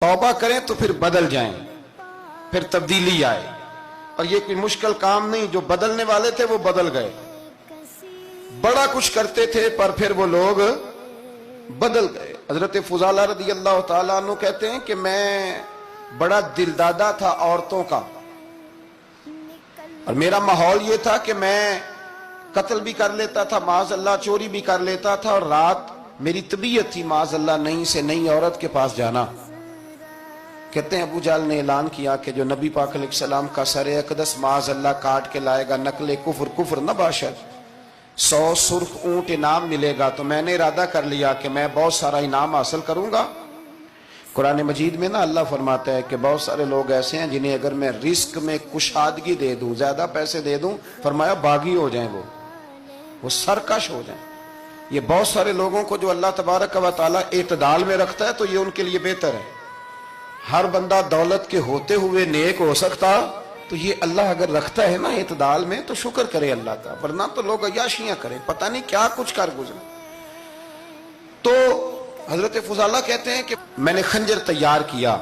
तौबा करें तो फिर बदल जाएं, फिर तब्दीली आए। और ये कोई मुश्किल काम नहीं, जो बदलने वाले थे वो बदल गए। बड़ा कुछ करते थे पर फिर वो लोग बदल गए। हजरत फुजाला रदी अल्लाह ताला अन्हु कहते हैं कि मैं बड़ा दिलदादा था औरतों का, और मेरा माहौल ये था कि मैं कत्ल भी कर लेता था, माज़अल्लाह चोरी भी कर लेता था, और रात मेरी तबीयत थी माज़अल्लाह नई से नई औरत के पास जाना। कहते हैं अबू जाल ने ऐलान किया कि जो नबी पाक अलैहिस्सलाम का सरे अक़दस माज़अल्लाह काट के लाएगा, नकले कुफ्र कुफ्र न बाशद, 100 सुर्ख ऊंट इनाम मिलेगा। तो मैंने इरादा कर लिया कि मैं बहुत सारा इनाम हासिल करूंगा। कुरान मजीद में ना अल्लाह फरमाता है कि बहुत सारे लोग ऐसे हैं जिन्हें अगर मैं रिस्क में कुशादगी दे दूं, ज्यादा पैसे दे दूं, फरमाया बागी हो जाएं, वो सरकश हो जाएं। ये बहुत सारे लोगों को जो अल्लाह तबारक व तआला एतदाल में रखता है तो ये उनके लिए बेहतर है। हर बंदा दौलत के होते हुए नेक हो सकता, तो ये अल्लाह अगर रखता है ना एतदाल में तो शुक्र करे अल्लाह का, वरना तो लोग अय्याशियां करें, पता नहीं क्या कुछ कर गुजरे। तो हजरत फुजाला कहते हैं कि मैंने खंजर तैयार किया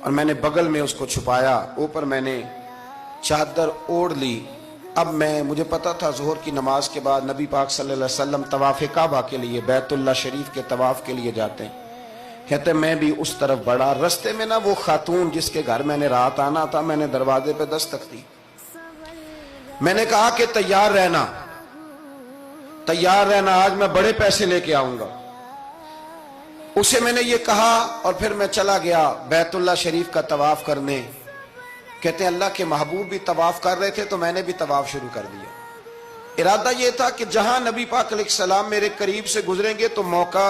और मैंने बगल में उसको छुपाया, ऊपर मैंने चादर ओढ़ ली। अब मुझे पता था ज़ोहर की नमाज के बाद नबी पाक सल्लल्लाहु अलैहि वसल्लम तवाफ़े काबा के लिए, बैतुल्लाह शरीफ के तवाफ के लिए जाते हैं। कहते मैं भी उस तरफ बढ़ा। रस्ते में ना वो खातून जिसके घर मैंने रात आना था, मैंने दरवाजे पे दस्तक दी। मैंने कहा कि तैयार रहना, तैयार रहना, आज मैं बड़े पैसे लेके आऊंगा। उसे मैंने ये कहा और फिर मैं चला गया बैतुल्लाह शरीफ का तवाफ करने। कहते हैं अल्लाह के महबूब भी तवाफ कर रहे थे तो मैंने भी तवाफ शुरू कर दिया। इरादा ये था कि जहां नबी पाक अलैहिस्सलाम मेरे करीब से गुजरेंगे तो मौका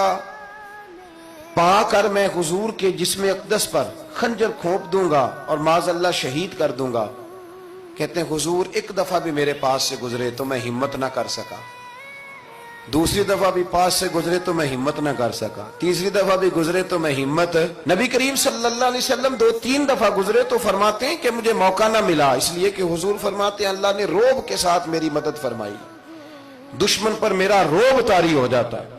पाकर मैं हुजूर के जिस्म अक़दस पर खंजर खोप दूंगा और माज़अल्लाह शहीद कर दूंगा। कहते हैं हुजूर एक दफा भी मेरे पास से गुजरे तो मैं हिम्मत ना कर सका, दूसरी दफा भी पास से गुजरे तो मैं हिम्मत ना कर सका, तीसरी दफा भी गुजरे तो मैं हिम्मत। नबी करीम सल्लल्लाहु अलैहि वसल्लम 2-3 दफा गुजरे तो फरमाते हैं कि मुझे मौका ना मिला, इसलिए कि हुजूर फरमाते हैं अल्लाह ने रोब के साथ मेरी मदद फरमाई, दुश्मन पर मेरा रोब तारी हो जाता है।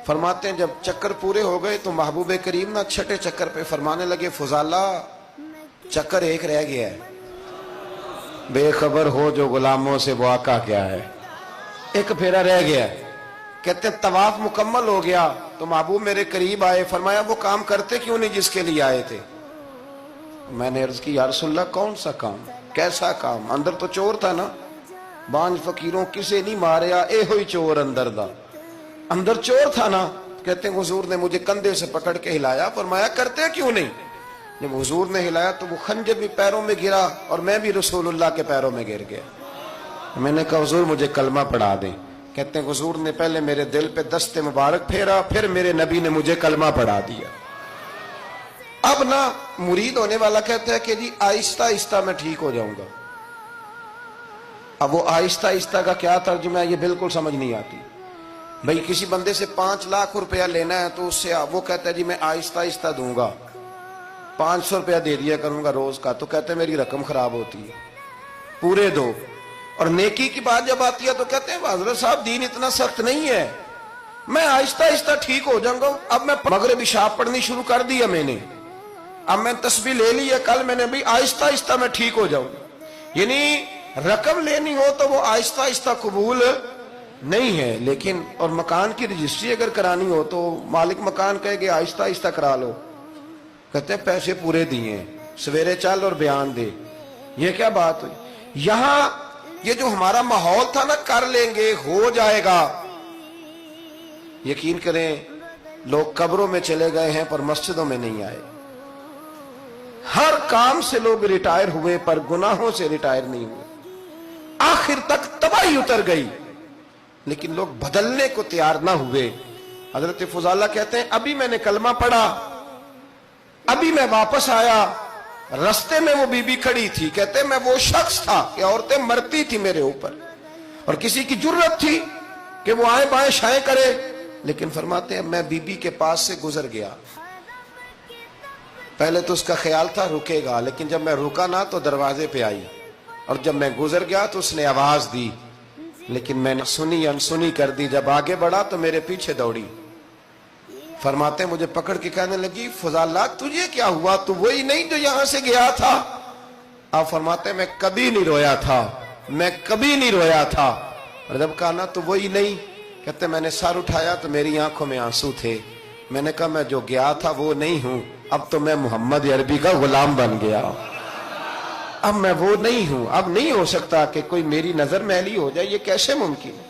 फरमाते हैं जब चक्कर पूरे हो गए तो महबूब करीम ना छठे चक्कर पे फरमाने लगे फुजाला चक्कर एक रह गया है, बेखबर हो जो गुलामों से वो आका क्या है, एक फेरा रह गया। कहते तवाफ मुकम्मल हो गया तो महबूब मेरे करीब आए, फरमाया वो काम करते क्यों नहीं जिसके लिए आए थे। मैंने अर्ज की या रसूलल्लाह कौन सा काम, कैसा काम? अंदर तो चोर था ना, बांझ फकीरों किसे नहीं मारिया, ए हुई चोर अंदर दा, अंदर चोर था ना। कहते हुजूर ने मुझे कंधे से पकड़ के हिलाया, फरमाया करते क्यों नहीं। जब हुजूर ने हिलाया तो वो खंजर भी पैरों में गिरा और मैं भी रसूलुल्लाह के पैरों में गिर गया। मैंने कहा हुजूर मुझे कलमा पढ़ा दें। कहते हैं हुजूर ने पहले मेरे दिल पे दस्ते मुबारक फेरा, फिर मेरे नबी ने मुझे कलमा पढ़ा दिया। अब ना मुरीद होने वाला कहता है कि जी आहिस्ता आहिस्ता मैं ठीक हो जाऊंगा। अब वो आहिस्ता आहिस्ता का क्या तर्जुमा है ये बिल्कुल समझ नहीं आती। भाई किसी बंदे से 5 लाख रुपया लेना है तो उससे वो कहता है जी मैं आहिस्ता आहिस्ता दूंगा, 500 रुपया दे दिया करूंगा रोज का, तो कहते हैं मेरी रकम खराब होती है, पूरे दो। और नेकी की बात जब आती है तो कहते हैं हजरत साहब दीन इतना सख्त नहीं है, मैं आहिस्ता आहिस्ता ठीक हो जाऊंगा। अब मैं मगरिब इशा पढ़नी शुरू कर दिया मैंने, अब मैं तस्बीह ले ली है, कल मैंने भी आहिस्ता आहिस्ता मैं ठीक हो जाऊंगा। यानी रकम लेनी हो तो वो आहिस्ता आहिस्ता कबूल नहीं है। लेकिन और मकान की रजिस्ट्री अगर करानी हो तो मालिक मकान कहेगा आहिस्ता आहिस्ता करा लो, कहते हैं पैसे पूरे दिए, सवेरे चल और बयान दे। ये क्या बात हुई? यहां ये जो हमारा माहौल था ना, कर लेंगे हो जाएगा, यकीन करें लोग कब्रों में चले गए हैं पर मस्जिदों में नहीं आए। हर काम से लोग रिटायर हुए पर गुनाहों से रिटायर नहीं हुए, आखिर तक तबाही उतर गई, लेकिन लोग बदलने को तैयार ना हुए। हजरत फुजाला कहते हैं अभी मैंने कलमा पढ़ा, अभी मैं वापस आया, रास्ते में वो बीबी खड़ी थी। कहते मैं वो शख्स था कि औरतें मरती थी मेरे ऊपर और किसी की जुर्रत थी कि वो आए बाएं शाएं करे, लेकिन फरमाते हैं मैं बीबी के पास से गुजर गया। पहले तो उसका ख्याल था रुकेगा, लेकिन जब मैं रुका ना तो दरवाजे पे आई, और जब मैं गुजर गया तो उसने आवाज दी, लेकिन मैंने सुनी अनसुनी कर दी। जब आगे बढ़ा तो मेरे पीछे दौड़ी। فرماتے ہیں مجھے پکڑ کے کہنے لگی فضالہ تجھے کیا ہوا، تو وہی نہیں جو یہاں سے گیا تھا؟ آپ فرماتے ہیں میں کبھی نہیں رویا تھا، میں کبھی نہیں رویا تھا۔ اور جب کہا نا تو وہی نہیں، کہتے میں نے سر اٹھایا تو میری آنکھوں میں آنسو تھے۔ میں نے کہا میں جو گیا تھا وہ نہیں ہوں، اب تو میں محمد عربی کا غلام بن گیا، اب میں وہ نہیں ہوں، اب نہیں ہو سکتا کہ کوئی میری نظر میلی ہو جائے، یہ کیسے ممکن ہے؟